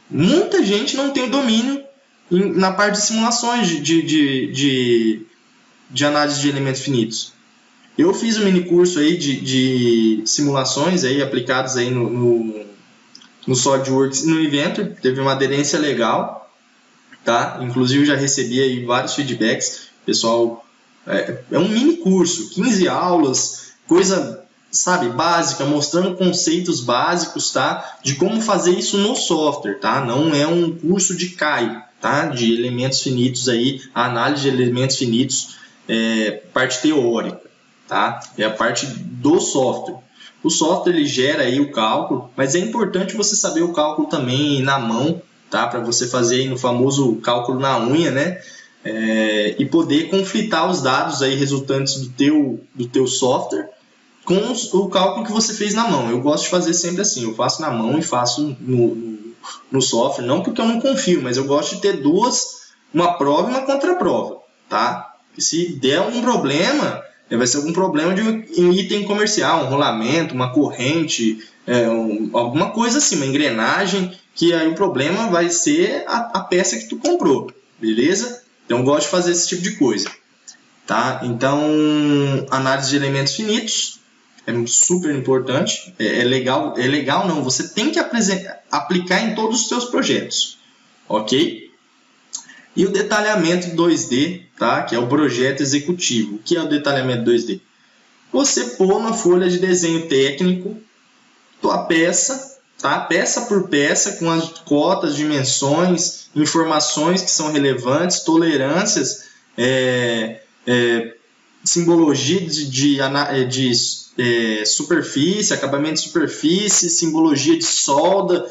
Muita gente não tem o domínio na parte de simulações de análise de elementos finitos. Eu fiz um mini curso aí de simulações aí aplicados aí no SolidWorks e no Inventor, teve uma aderência legal, tá? Inclusive eu já recebi aí vários feedbacks, pessoal, é um mini curso, 15 aulas, coisa, sabe, básica, mostrando conceitos básicos, tá? De como fazer isso no software, tá? Não é um curso de CAI, tá? De elementos finitos aí, a análise de elementos finitos, parte teórica, tá? É a parte do software. O software ele gera aí o cálculo, mas é importante você saber o cálculo também na mão, tá? Para você fazer aí no famoso cálculo na unha, né? E poder conflitar os dados aí resultantes do teu software com o cálculo que você fez na mão. Eu gosto de fazer sempre assim, eu faço na mão e faço no software, não porque eu não confio, mas eu gosto de ter duas, uma prova e uma contraprova, tá? E se der algum problema, vai ser algum problema de um item comercial, um rolamento, uma corrente, alguma coisa assim, uma engrenagem, que aí o problema vai ser a peça que tu comprou, beleza? Então eu gosto de fazer esse tipo de coisa, tá? Então, análise de elementos finitos é super importante, é legal não, você tem que aplicar em todos os seus projetos, ok? E o detalhamento 2D, tá? Que é o projeto executivo. O que é o detalhamento 2D? Você pôr na folha de desenho técnico tua peça, tá? Peça por peça, com as cotas, dimensões, informações que são relevantes, tolerâncias, simbologia de superfície, acabamento de superfície, simbologia de solda,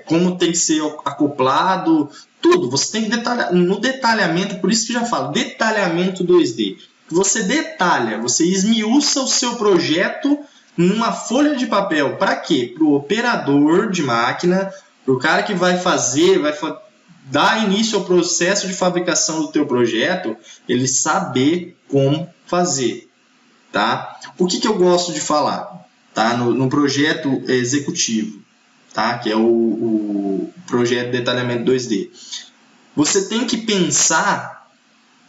como tem que ser acoplado, tudo. Você tem que detalhar no detalhamento, por isso que eu já falo, detalhamento 2D. Você detalha, você esmiuça o seu projeto numa folha de papel. Para quê? Para o operador de máquina, para o cara que vai dar início ao processo de fabricação do teu projeto, ele saber como fazer. Tá? O que eu gosto de falar, tá? No projeto executivo, tá? Que é o projeto de detalhamento 2D. Você tem que pensar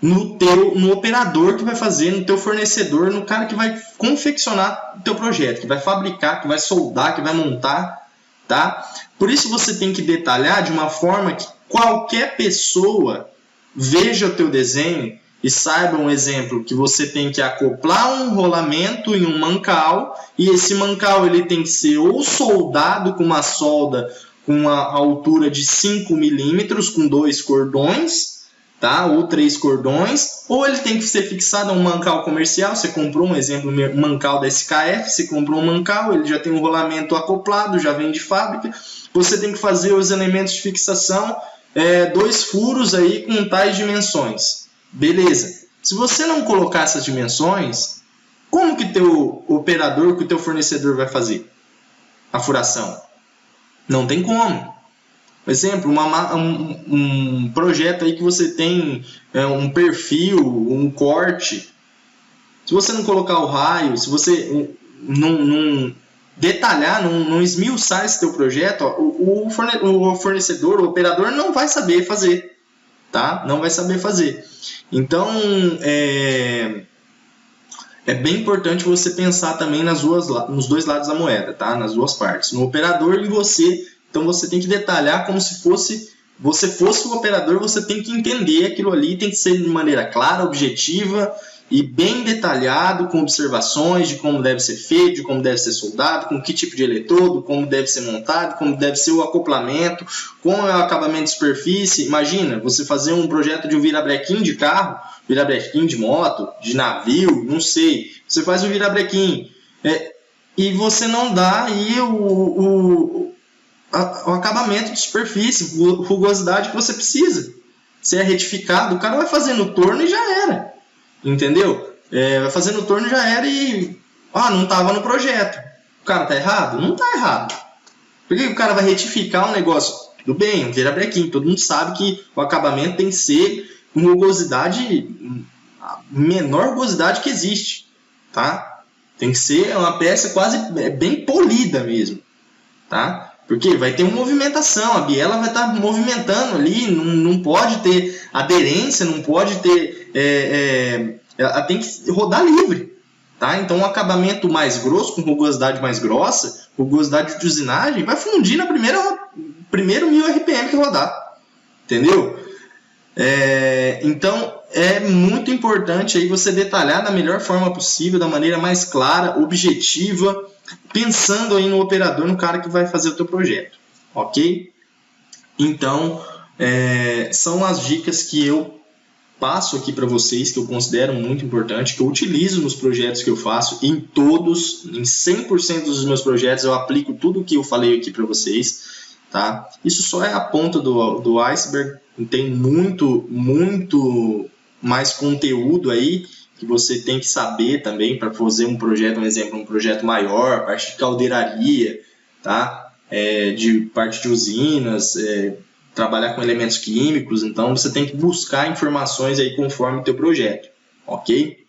no operador que vai fazer, no teu fornecedor, no cara que vai confeccionar o teu projeto, que vai fabricar, que vai soldar, que vai montar, tá? Por isso você tem que detalhar de uma forma que qualquer pessoa veja o teu desenho e saiba um exemplo que você tem que acoplar um rolamento em um mancal, e esse mancal ele tem que ser ou soldado com uma solda com uma altura de 5 milímetros com 2 cordões, tá? Ou 3 cordões, ou ele tem que ser fixado a um mancal comercial. Você comprou um exemplo, um mancal da SKF, você comprou um mancal, ele já tem um rolamento acoplado, já vem de fábrica, você tem que fazer os elementos de fixação, 2 furos aí com tais dimensões. Beleza. Se você não colocar essas dimensões, como que teu operador, que o teu fornecedor vai fazer a furação? Não tem como. Por exemplo, um projeto aí que você tem um perfil, um corte. Se você não colocar o raio, se você não detalhar, não esmiuçar esse teu projeto, o fornecedor, o operador não vai saber fazer. Tá? Não vai saber fazer. Então, é bem importante você pensar também nos dois lados da moeda, tá? Nas duas partes, no operador e você. Então você tem que detalhar como se você fosse o operador, você tem que entender aquilo ali, tem que ser de maneira clara, objetiva e bem detalhado, com observações de como deve ser feito, de como deve ser soldado, com que tipo de eletrodo, como deve ser montado, como deve ser o acoplamento, como é o acabamento de superfície. Imagina, você fazer um projeto de um virabrequim de carro, virabrequim de moto, de navio, não sei. Você faz o virabrequim e você não dá aí o acabamento de superfície, rugosidade que você precisa. Se é retificado, o cara vai fazendo o torno e já era. Entendeu? Vai fazendo o torno já era e não estava no projeto. O cara tá errado? Não tá errado. Por que o cara vai retificar um negócio? Tudo bem, um virabrequim. Todo mundo sabe que o acabamento tem que ser uma rugosidade, a menor rugosidade que existe. tá? Tem que ser uma peça quase bem polida mesmo, tá? Porque vai ter uma movimentação, a biela vai estar movimentando ali, não pode ter aderência, não pode ter... ela tem que rodar livre, tá? Então, um acabamento mais grosso, com rugosidade mais grossa, rugosidade de usinagem, vai fundir na primeiro 1000 RPM que rodar, entendeu? Então, é muito importante aí você detalhar da melhor forma possível, da maneira mais clara, objetiva, pensando aí no operador, no cara que vai fazer o teu projeto, ok? Então, são as dicas que eu passo aqui para vocês, que eu considero muito importante, que eu utilizo nos projetos que eu faço, em 100% dos meus projetos eu aplico tudo o que eu falei aqui para vocês, tá? Isso só é a ponta do iceberg, tem muito mais conteúdo aí que você tem que saber também para fazer um projeto, um projeto maior, parte de caldeiraria, tá? De parte de usinas, trabalhar com elementos químicos, então você tem que buscar informações aí conforme o teu projeto, ok?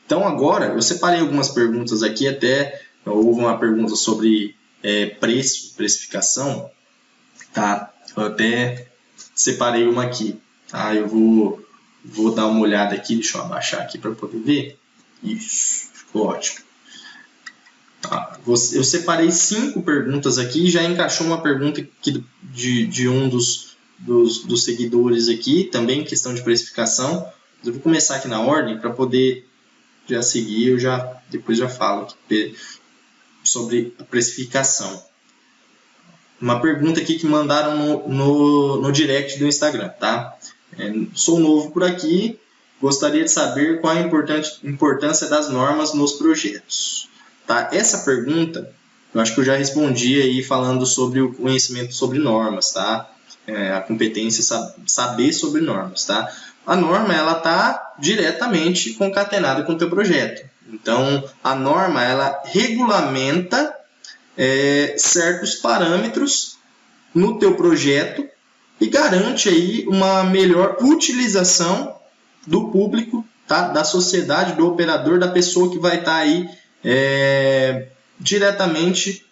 Então agora, eu separei algumas perguntas aqui, até houve uma pergunta sobre precificação, tá? Eu até separei uma aqui, tá? Eu vou dar uma olhada aqui, deixa eu abaixar aqui para poder ver. Isso, ficou ótimo. Tá. Eu separei 5 perguntas aqui, já encaixou uma pergunta aqui de um dos seguidores aqui, também questão de precificação. Eu vou começar aqui na ordem para poder já seguir, depois já falo aqui sobre a precificação. Uma pergunta aqui que mandaram no direct do Instagram, tá? Sou novo por aqui, gostaria de saber qual a importância das normas nos projetos. Tá? Essa pergunta, eu acho que eu já respondi aí falando sobre o conhecimento sobre normas, tá? A competência saber sobre normas, tá? A norma, ela está diretamente concatenada com o teu projeto. Então, a norma, ela regulamenta certos parâmetros no teu projeto e garante aí uma melhor utilização do público, tá? Da sociedade, do operador, da pessoa que vai estar aí diretamente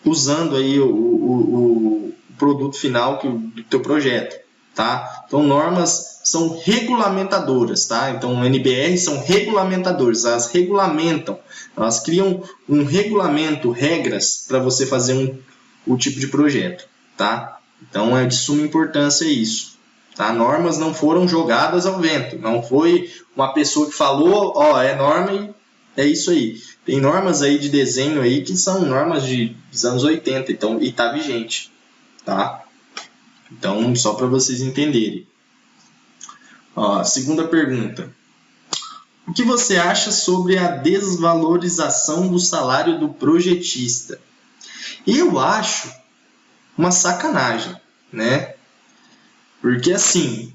usando aí o produto final do teu projeto, tá? Então, normas são regulamentadoras, tá? Então, NBR são regulamentadoras, elas regulamentam, elas criam um regulamento, regras para você fazer o tipo de projeto, tá? Então, é de suma importância isso, tá? Normas não foram jogadas ao vento, não foi uma pessoa que falou, é norma e é isso aí. Tem normas aí de desenho aí que são normas dos anos 80, então, e tá vigente, tá? Então, só para vocês entenderem. Segunda pergunta. O que você acha sobre a desvalorização do salário do projetista? Eu acho uma sacanagem, né? Porque assim,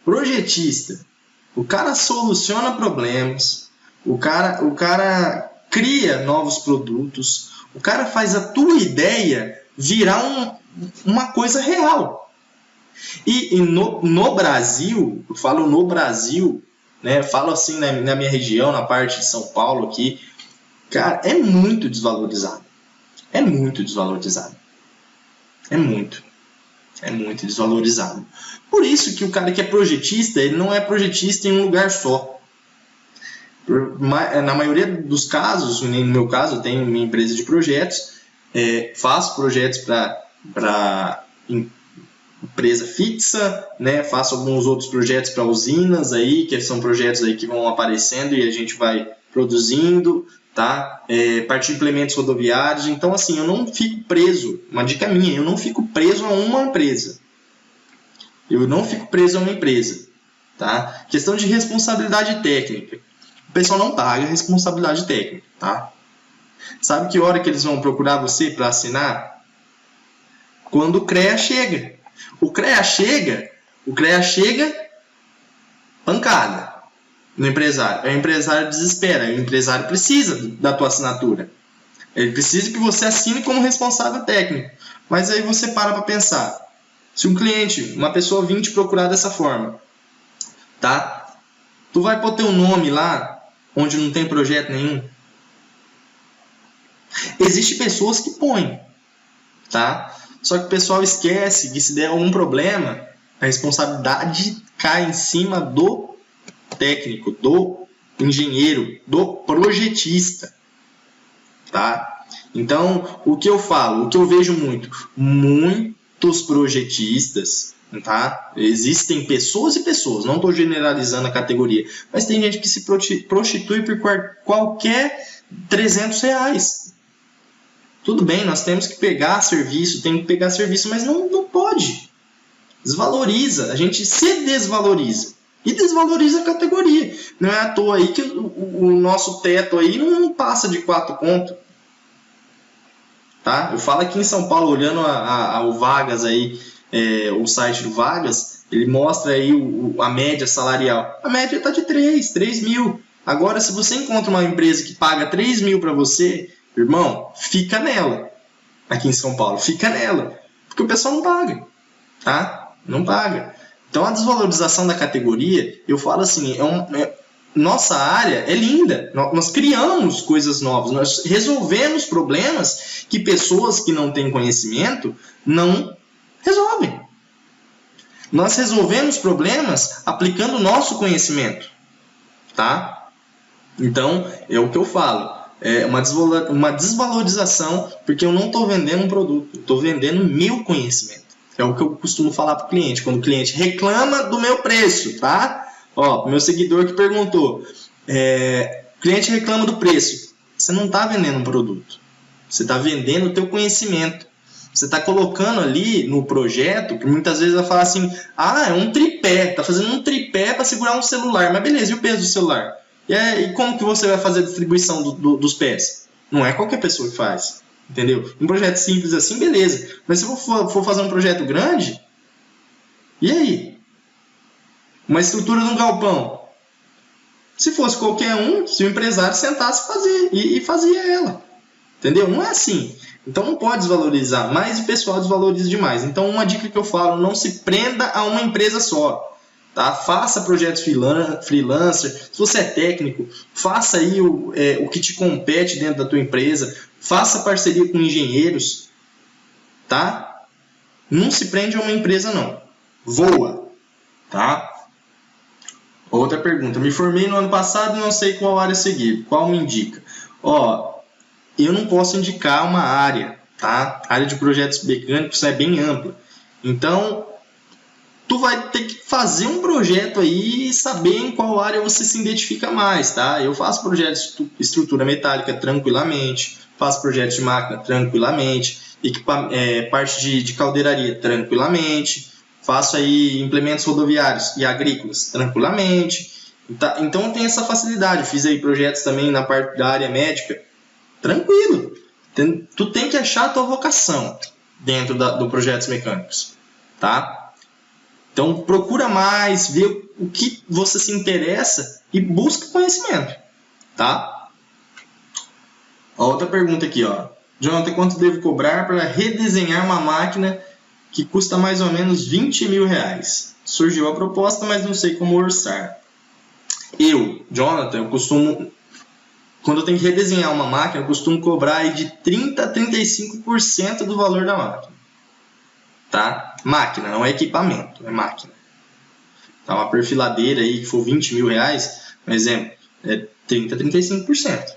projetista, o cara soluciona problemas, o cara cria novos produtos, o cara faz a tua ideia virar uma coisa real. E no Brasil, eu falo no Brasil, né? Falo assim na minha região, na parte de São Paulo aqui, cara, é muito desvalorizado. É muito desvalorizado. É muito desvalorizado. Por isso que o cara que é projetista, ele não é projetista em um lugar só. Na maioria dos casos, no meu caso, eu tenho minha empresa de projetos, faço projetos para empresa fixa, né? Faço alguns outros projetos para usinas aí, que são projetos aí que vão aparecendo e a gente vai produzindo, tá? Parte de implementos rodoviários. Então, assim, eu não fico preso, uma dica minha, eu não fico preso a uma empresa. Tá? Questão de responsabilidade técnica. O pessoal não paga responsabilidade técnica, tá? Sabe que hora que eles vão procurar você para assinar? Quando o CREA chega. O CREA chega, pancada no empresário. O empresário desespera, o empresário precisa da tua assinatura. Ele precisa que você assine como responsável técnico. Mas aí você para pensar. Se um cliente, uma pessoa vir te procurar dessa forma, tá? Tu vai pôr teu nome lá onde não tem projeto nenhum? Existem pessoas que põem, tá? Só que o pessoal esquece que se der algum problema, a responsabilidade cai em cima do técnico, do engenheiro, do projetista, tá? Então, o que eu falo, o que eu vejo muitos projetistas, tá? Existem pessoas e pessoas, não estou generalizando a categoria, mas tem gente que se prostitui por qualquer R$300. Tudo bem, nós temos que pegar serviço, mas não pode. Desvaloriza, a gente se desvaloriza. E desvaloriza a categoria. Não é à toa aí que o nosso teto aí não passa de 4 pontos. Tá? Eu falo aqui em São Paulo, olhando o Vagas aí, o site do Vagas, ele mostra aí a média salarial. A média está de 3 mil. Agora, se você encontra uma empresa que paga 3 mil para você, irmão, fica nela. Aqui em São Paulo, fica nela. Porque o pessoal não paga. Tá? Não paga. Então, a desvalorização da categoria, eu falo assim, nossa área é linda. Nós criamos coisas novas. Nós resolvemos problemas que pessoas que não têm conhecimento não resolvem. Nós resolvemos problemas aplicando o nosso conhecimento. Tá? Então, é o que eu falo. É uma desvalorização, porque eu não estou vendendo um produto. Estou vendendo meu conhecimento. É o que eu costumo falar para o cliente. Quando o cliente reclama do meu preço, tá? Ó, meu seguidor que perguntou. O cliente reclama do preço. Você não está vendendo um produto. Você está vendendo o teu conhecimento. Você está colocando ali no projeto, que muitas vezes vai falar assim, é um tripé. Está fazendo um tripé para segurar um celular. Mas beleza, e o peso do celular? E como que você vai fazer a distribuição dos pés? Não é qualquer pessoa que faz. Entendeu? Um projeto simples assim, beleza. Mas se eu for fazer um projeto grande, e aí? Uma estrutura de um galpão. Se fosse qualquer um, se o empresário sentasse fazer e fazia ela. Entendeu? Não é assim. Então não pode desvalorizar, mas o pessoal desvaloriza demais. Então uma dica que eu falo, não se prenda a uma empresa só. Tá? Faça projetos freelancer. Se você é técnico, faça aí o que te compete dentro da tua empresa. Faça parceria com engenheiros. Tá? Não se prende a uma empresa, não. Voa. Tá? Outra pergunta. Me formei no ano passado e não sei qual área seguir. Qual me indica? Eu não posso indicar uma área. Tá? A área de projetos mecânicos é bem ampla. Então, tu vai ter que fazer um projeto aí e saber em qual área você se identifica mais, tá? Eu faço projetos de estrutura metálica tranquilamente, faço projetos de máquina tranquilamente, parte de caldeiraria tranquilamente, faço aí implementos rodoviários e agrícolas tranquilamente. Tá? Então tem essa facilidade. Fiz aí projetos também na parte da área médica, tranquilo. Tu tem que achar a tua vocação dentro do projetos mecânicos, tá? Então, procura mais, vê o que você se interessa e busca conhecimento, tá? A outra pergunta aqui, ó. Jonathan, quanto devo cobrar para redesenhar uma máquina que custa mais ou menos R$20.000? Surgiu a proposta, mas não sei como orçar. Jonathan, quando eu tenho que redesenhar uma máquina, eu costumo cobrar aí de 30% a 35% do valor da máquina. Tá? Máquina, não é equipamento, é máquina. Tá? Uma perfiladeira aí que for R$20.000, por exemplo, é 30% a 35%.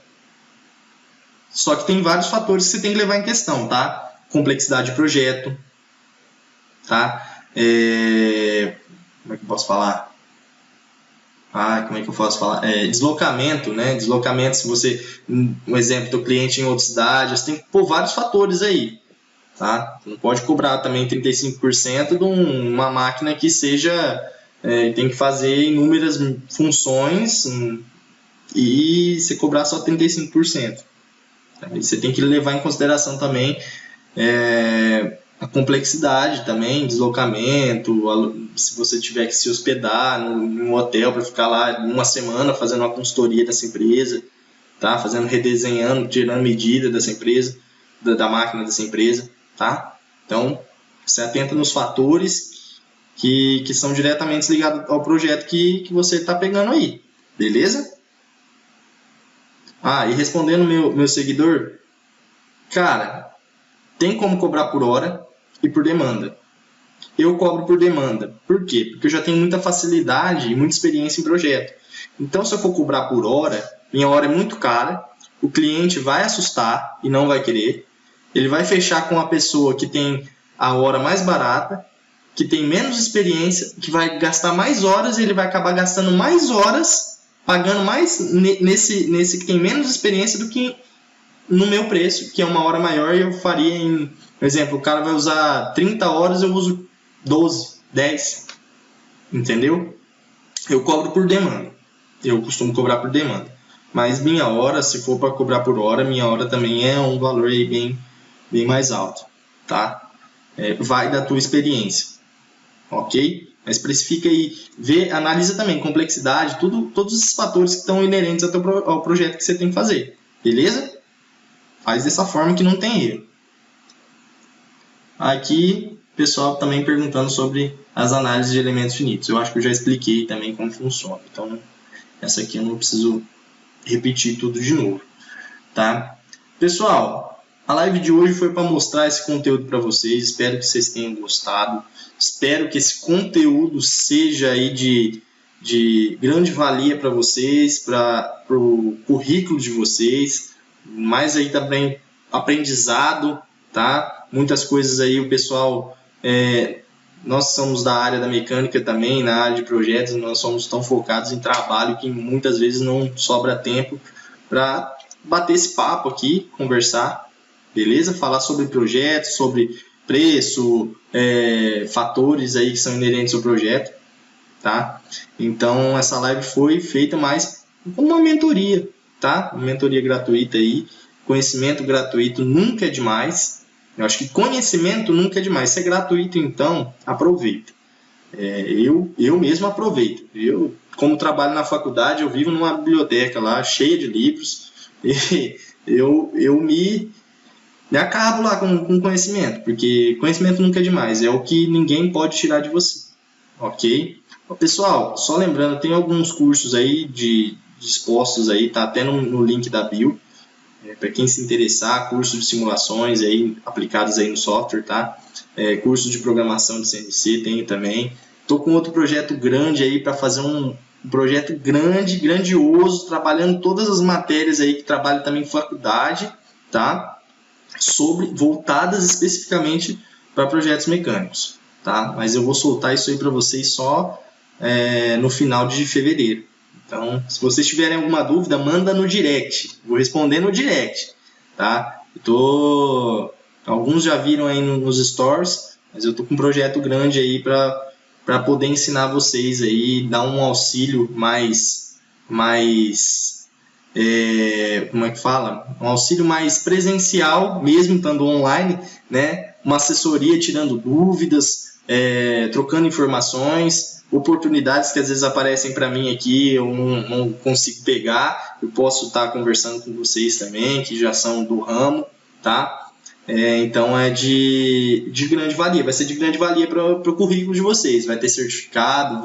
Só que tem vários fatores que você tem que levar em questão, tá? Complexidade de projeto, tá? Como é que eu posso falar? Deslocamento, né? Deslocamento, se você, um exemplo, teu cliente em outra cidade, você tem que pôr vários fatores aí. Tá? Você não pode cobrar também 35% de uma máquina que tem que fazer inúmeras funções e você cobrar só 35%. Tá? E você tem que levar em consideração também a complexidade também, deslocamento, se você tiver que se hospedar num hotel para ficar lá uma semana fazendo uma consultoria dessa empresa, tá? Redesenhando, tirando medida dessa empresa, da máquina dessa empresa. Tá? Então, você atenta nos fatores que são diretamente ligados ao projeto que você está pegando aí. Beleza? E respondendo meu seguidor, cara, tem como cobrar por hora e por demanda. Eu cobro por demanda. Por quê? Porque eu já tenho muita facilidade e muita experiência em projeto. Então, se eu for cobrar por hora, minha hora é muito cara, o cliente vai assustar e não vai querer. Ele vai fechar com a pessoa que tem a hora mais barata, que tem menos experiência, que vai gastar mais horas e ele vai acabar gastando mais horas, pagando mais nesse que tem menos experiência do que no meu preço, que é uma hora maior, e eu faria em... Por exemplo, o cara vai usar 30 horas, eu uso 12, 10. Entendeu? Eu cobro por demanda. Eu costumo cobrar por demanda. Mas minha hora, se for para cobrar por hora, minha hora também é um valor aí bem mais alto. Tá? Vai da tua experiência. Ok? Mas especifica aí, analisa também complexidade, todos esses fatores que estão inerentes ao projeto que você tem que fazer. Beleza? Faz dessa forma que não tem erro. Aqui, pessoal também perguntando sobre as análises de elementos finitos. Eu acho que eu já expliquei também como funciona. Então, essa aqui eu não preciso repetir tudo de novo. Tá? Pessoal, a live de hoje foi para mostrar esse conteúdo para vocês. Espero que vocês tenham gostado. Espero que esse conteúdo seja aí de grande valia para vocês, para o currículo de vocês. Mais aí também aprendizado, tá? Muitas coisas aí o pessoal... nós somos da área da mecânica também, na área de projetos, nós somos tão focados em trabalho que muitas vezes não sobra tempo para bater esse papo aqui, conversar, beleza? Falar sobre projetos, sobre preço, fatores aí que são inerentes ao projeto, tá? Então essa live foi feita mais como uma mentoria, tá? Uma mentoria gratuita aí, conhecimento gratuito nunca é demais. Eu acho que conhecimento nunca é demais. Se é gratuito, então, aproveita. Eu mesmo aproveito. Eu, como trabalho na faculdade, eu vivo numa biblioteca lá, cheia de livros. E eu me acabo lá com conhecimento, porque conhecimento nunca é demais. É o que ninguém pode tirar de você. Ok? Pessoal, só lembrando, tem alguns cursos aí dispostos aí, tá até no link da bio. Para quem se interessar, cursos de simulações aí, aplicados aí no software, tá? Curso de programação de CNC tem também. Estou com outro projeto grande aí para fazer um projeto grandioso, trabalhando todas as matérias aí que trabalho também em faculdade, tá? Voltadas especificamente para projetos mecânicos, tá? Mas eu vou soltar isso aí para vocês só no final de fevereiro. Então, se vocês tiverem alguma dúvida, manda no direct. Vou responder no direct, tá? Alguns já viram aí nos stories, mas eu tô com um projeto grande aí para poder ensinar vocês aí, dar um auxílio mais como é que fala? Um auxílio mais presencial, mesmo estando online, né? Uma assessoria tirando dúvidas, trocando informações, oportunidades que às vezes aparecem para mim aqui, eu não consigo pegar, eu posso estar conversando com vocês também, que já são do ramo, tá? Então é de grande valia, vai ser de grande valia para o currículo de vocês, vai ter certificado,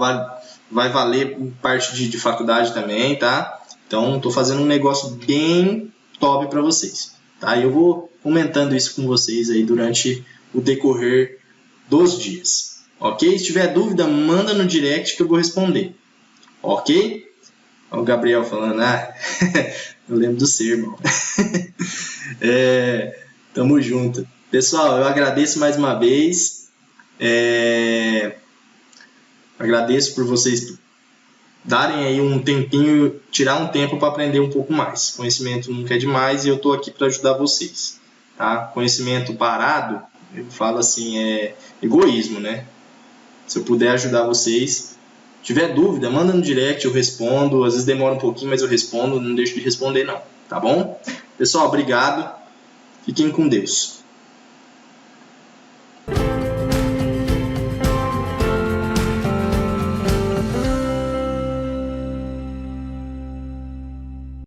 vai valer parte de faculdade também, tá? Então estou fazendo um negócio bem top para vocês, tá? Eu vou comentando isso com vocês aí durante o decorrer dos dias. Ok? Se tiver dúvida, manda no direct que eu vou responder. Ok? Olha o Gabriel falando, eu lembro do seu, irmão. Tamo junto. Pessoal, eu agradeço mais uma vez. Agradeço por vocês darem aí um tempinho, tirar um tempo para aprender um pouco mais. Conhecimento nunca é demais e eu estou aqui para ajudar vocês. Tá? Conhecimento parado, eu falo assim, é egoísmo, né? Se eu puder ajudar vocês, se tiver dúvida, manda no direct, eu respondo. Às vezes demora um pouquinho, mas eu respondo, não deixo de responder não, tá bom? Pessoal, obrigado. Fiquem com Deus.